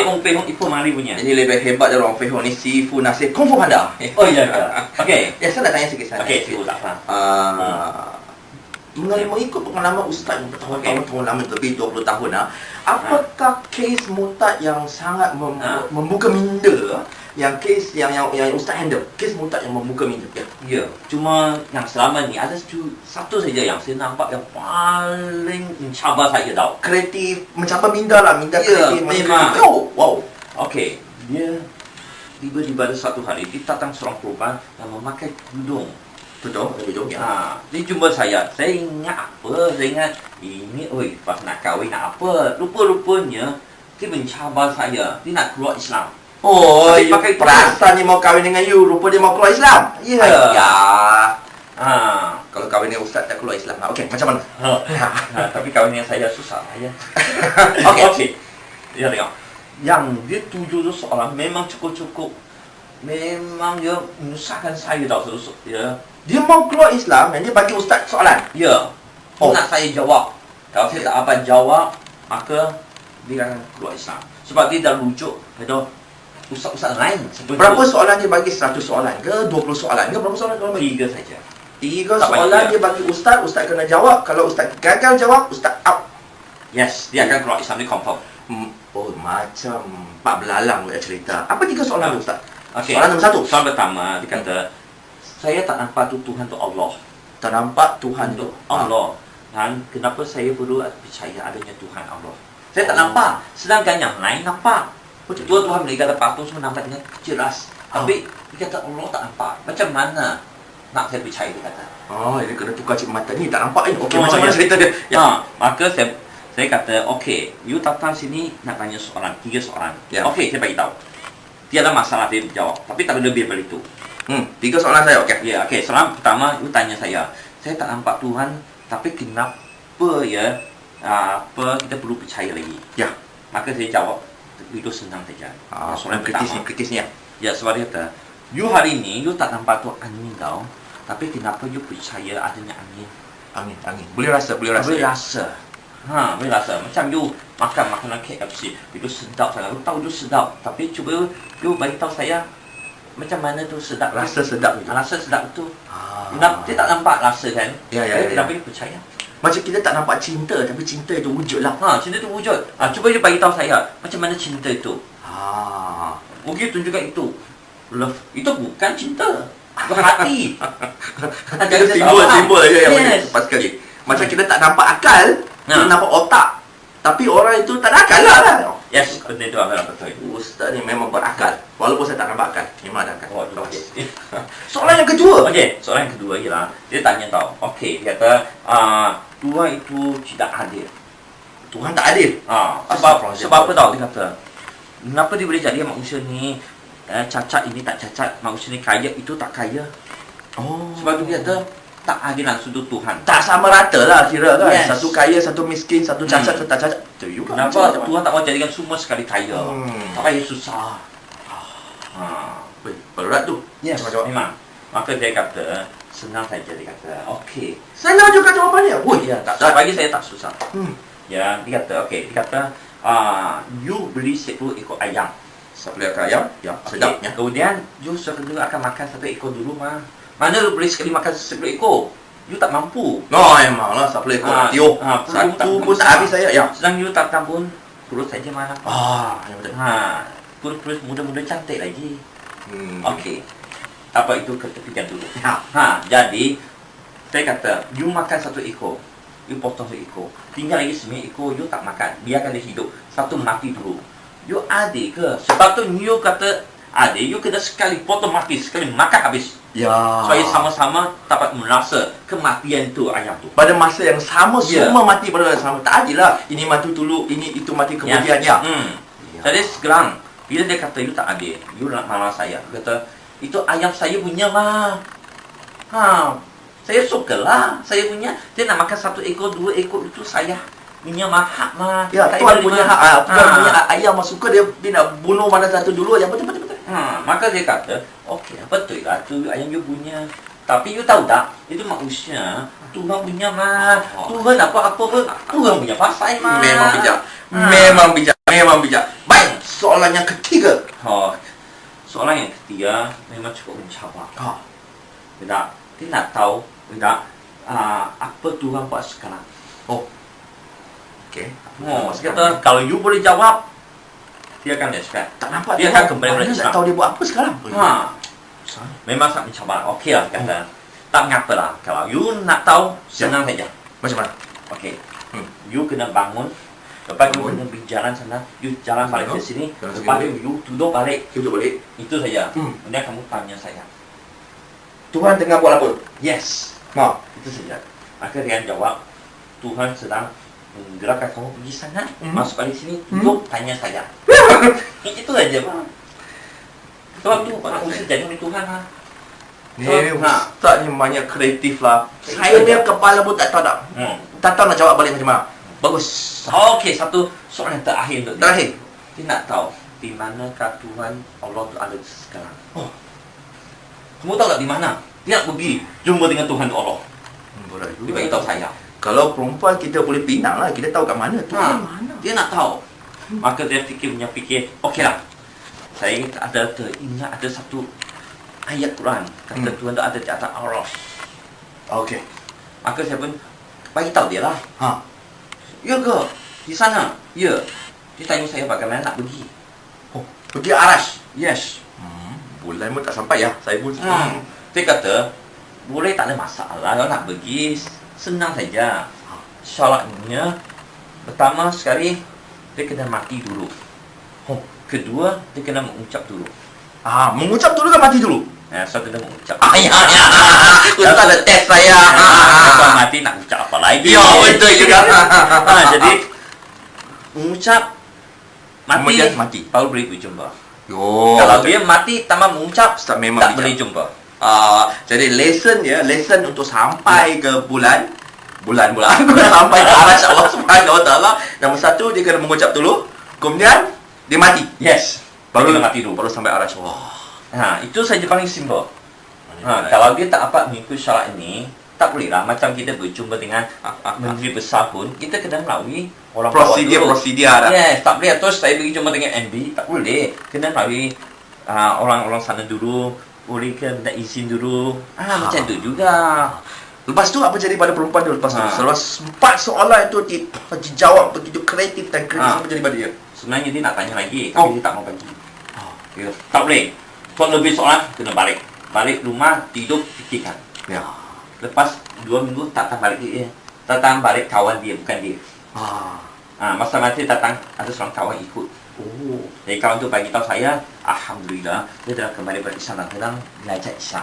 orang Pehong itu mari punya. Ini lebih hebat dari orang Pehong ni, Sifu Nasir Kung Fu Panda. Oh iya ke? Okey. Ya, saya nak tanya sikit sana. Okey, Sifu tak faham. Mengikut pengalaman Ustaz yang bertahun-tahun lama, lebih 20 tahun apakah kes murtad yang sangat membuka minda, yang kes yang Ustaz handle, kes murtad yang membuka minda? Ya, cuma yang selama ni ada satu saja yang saya nampak yang paling mencabar saya tau. Kreatif, mencabar minda lah, minda Ya, kreatif. memang. Oh, wow. Okey, dia tiba-tiba ada satu hari dia datang seorang perempuan yang memakai tudung. Betul, ya. Dia jumpa saya ingat apa? Saya ingat ini, pas nak kahwin nak apa? Rupa-rupanya dia mencabar saya. Dia nak keluar Islam. Oh, Dia pakai perasan dia mau kahwin dengan you, rupa dia mau keluar Islam. Ya. Ya. Kalau kahwin dengan Ustaz tak keluar Islam. Okey, macam mana? Tapi kahwin dengan saya susah ya. Okey. Dia tengok. Yang dia tuju tu soalan memang cukup-cukup. Memang dia menyusahkan saya tau terus ya. Dia mau keluar Islam dan dia bagi Ustaz soalan. Ya. Nak saya jawab. Kalau saya tak apa jawab, maka dia akan keluar Islam. Sebab dia dah rujuk pada ustaz-ustaz lain. Berapa soalan dia bagi? 100 soalan ke? 20 soalan ke? Berapa soalan dia bagi? 3 saja. 3 soalan dia bagi Ustaz, Ustaz kena jawab. Kalau Ustaz gagal jawab, Ustaz out. Yes, dia akan keluar Islam, dia confirm. Oh, macam Pak Belalang punya cerita. Apa 3 soalan Ustaz? Okay. Soalan nombor 1. Soalan pertama, dia kata, saya tak nampak tu Tuhan tu Allah. Tak nampak Tuhan tu Allah. Dan kenapa saya perlu percaya adanya Tuhan Allah? Saya tak nampak. Sedangkan yang lain nampak. Dua Tuhan mereka ada patung semua nampak dengan jelas. Tapi dia kata Allah tak nampak. Macam mana nak saya percaya, dia kata. Ini kena tukar cik mata ni. Tak nampak ni. Okey, macam mana cerita dia? Maka saya kata, okey, you datang sini nak tanya soalan, 3 soalan. Okey, saya bagi tahu. Tiada masalah dia jawab. Tapi tak lebih daripada itu. 3 soalan saya, okey. Ya, okey. Soalan pertama, you tanya saya tak nampak Tuhan, tapi kenapa ya apa kita perlu percaya lagi? Ya. Maka saya jawab, itu senang saja. Soalan kritis ni ya. Ya, sebab dia kata, you hari ni, you tak nampak tu angin tau, tapi kenapa you percaya adanya angin? Angin. Boleh rasa. Boleh rasa. Boleh rasa. Macam you makan makanan KFC, itu sedap sangat. You tahu itu sedap, tapi cuba you bagi tahu saya macam mana tu sedap. Rasa sedap itu. Rasa sedap itu. Dia tak nampak rasa kan? Ya. Kenapa you percaya? Macam kita tak nampak cinta, tapi cinta itu wujud lah. Cinta itu wujud. Cuba you bagi tahu saya macam mana cinta itu. Mungkin tunjukkan itu. Love itu bukan cinta. Bukan hati. Simbol ya. Pas sekali. Macam kita tak nampak akal, kita nampak otak. Tapi orang itu tak ada akal lah. Yes, benda itu akal betul. Ustaz ni memang berakal. Walaupun saya tak nampak akal, memang ada akal. Okey. Soalan yang kedua. Okey, soalan yang kedua ialah dia tanya tau. Okey, dia kata Tuhan itu tidak adil. Tuhan tak adil. Sebab apa tau dia kata? Kenapa dia boleh jadi manusia ni cacat ini tak cacat, manusia ni kaya itu tak kaya? Sebab tu dia kata tak adil dalam sudut Tuhan. Tak sama rata lah kira kan. Yes. Satu kaya, satu miskin, satu cacat, satu tak cacat. Kenapa Tuhan tak mau jadikan semua sekali kaya? Tak payah susah. Berat tu. Yes, memang. Maka dia kata senang saja, dia kata okey. Senang juga jawapannya. Ya, tak bagi saya tak susah. Ya, dia kata okey, dia kata you beli 10 ekor ayam. 10 ekor ayam? Ya, sedap ya. Kemudian you sekedar akan makan 1 ekor dulu mah. Mana lu boleh sekali makan 10 ekor? You tak mampu. Memanglah 10 ekor. Satu pun tak habis saya. Ya. Sedang you tak pun perut saja mana. Ya betul. Perut muda-muda cantik lagi. Okey. Apa itu ketepikan dulu. Jadi saya kata, you makan 1 ekor. You potong 1 ekor. Tinggal lagi 9 ekor you tak makan. Biarkan dia hidup. 1 mati dulu. You adil ke? Sebab tu you kata adil, you kena sekali potong mati, sekali makan habis. Ya. Supaya sama-sama dapat merasa kematian tu ayam tu. Pada masa yang sama, semua mati pada masa yang sama. Tak adil lah. Ini mati dulu, ini itu mati kemudian. Jadi sekarang, bila dia kata you tak adil, you nak marah saya. Dia kata, itu ayam saya punya mah. Saya suka lah, saya punya. Dia nak makan 1 ekor, 2 ekor itu saya punya hak mah. Ya, Tuhan punya hak. Tuhan punya ayam suka, dia nak bunuh mana satu dulu. Yang betul. Maka dia kata, okey, betul lah tu ayam you punya. Tapi you tahu tak, itu manusia Tuhan punya mah. Tuhan apa Tuhan punya pasal mah. Memang bijak. Baik, soalan yang ketiga. Soalan yang ketiga memang cukup mencabar. Ha. Dia nak tahu, apa Tuhan buat sekarang. Okey. Kata kalau you boleh jawab, dia akan respect. Tak nampak Dia akan kembali mana kepada nak Islam. tahu dia buat apa sekarang. Memang sangat mencabar. Okey lah kata. Tak mengapa lah. Kalau you nak tahu, senang saja. Macam mana? Okey. You kena bangun. Lepas you Bangun. kena pergi jalan sana. You jalan balik ke Bangun. sini. Jalan Lepas sini. tu you duduk balik. Duduk balik. Itu saja. Hmm. Kemudian kamu tanya saya. Tuhan tengah buat apa? Yes. Ha. Itu saja. Maka dia jawab, Tuhan sedang menggerakkan kamu pergi sana. Masuk balik sini. Duduk tanya saya. Itu saja. Tuhan tu usaha jadi oleh Tuhan lah. Ni ustaz ni banyak kreatif lah. Saya Itu ni saja. kepala pun tak tahu tak. Tak tahu nak jawab balik macam mana. Bagus. Okey, satu soalan yang terakhir untuk dia. Terakhir. Dia nak tahu di manakah Tuhan Allah tu ada sekarang. Kamu tahu tak di mana? Dia nak pergi jumpa dengan Tuhan tu Allah. Dia bagi tahu saya. Kalau perempuan kita boleh pinang lah. Kita tahu kat mana. Tuhan mana. Dia nak tahu. Maka dia fikir, okeylah. Saya ingat ada satu ayat Quran kata Tuhan tu ada di atas Allah. Okey. Maka saya pun bagi tahu dia lah. Ha. Ya ke? Di sana? Ya. Dia tanya saya bagaimana nak pergi. Pergi Arash. Yes. Bulan pun tak sampai ya. Saya pun. Dia kata, boleh tak ada masalah. Kalau nak pergi, senang saja. Syaratnya, pertama sekali, dia kena mati dulu. Kedua, dia kena mengucap dulu. Mengucap dulu kan mati dulu? So kena mengucap. Ya. Ustaz ada test saya. Kalau mati nak ucap apa lagi? Ya, betul juga. Jadi, mengucap, Kemudian mati. baru boleh berjumpa. Yo. Kalau dia mati tanpa mengucap, Ustaz memang tak bijak. boleh jumpa. Jadi lesson untuk sampai ke bulan sampai ke Arash Allah Subhanahu Wa Taala. Nombor satu dia kena mengucap dulu, kemudian dia mati. Yes. Baru Dia kena mati dulu. Baru sampai Arash. Itu saja paling simple. Kalau dia tak dapat mengikut syarat ini, tak boleh lah. Macam kita berjumpa dengan menteri besar pun, kita kena melalui orang prosedur. Yes, tak boleh. Terus saya pergi jumpa dengan MB, tak boleh. Kena melalui orang-orang sana dulu. Boleh ke minta izin dulu. Macam tu juga. Lepas tu apa jadi pada perempuan tu lepas tu? Selepas 4 soalan itu dijawab begitu kreatif dan kritis, apa jadi pada dia? Sebenarnya dia nak tanya lagi, tapi dia tak mau bagi. Tak boleh. Kalau lebih soalan, kena balik. Balik rumah, tidur, fikirkan. Ya. Lepas 2 minggu, datang balik dia. Datang balik kawan dia, bukan dia. Masa mati datang, ada seorang kawan ikut. Jadi kawan tu bagi tahu saya, Alhamdulillah, dia dah kembali berislam dan tenang, belajar Islam.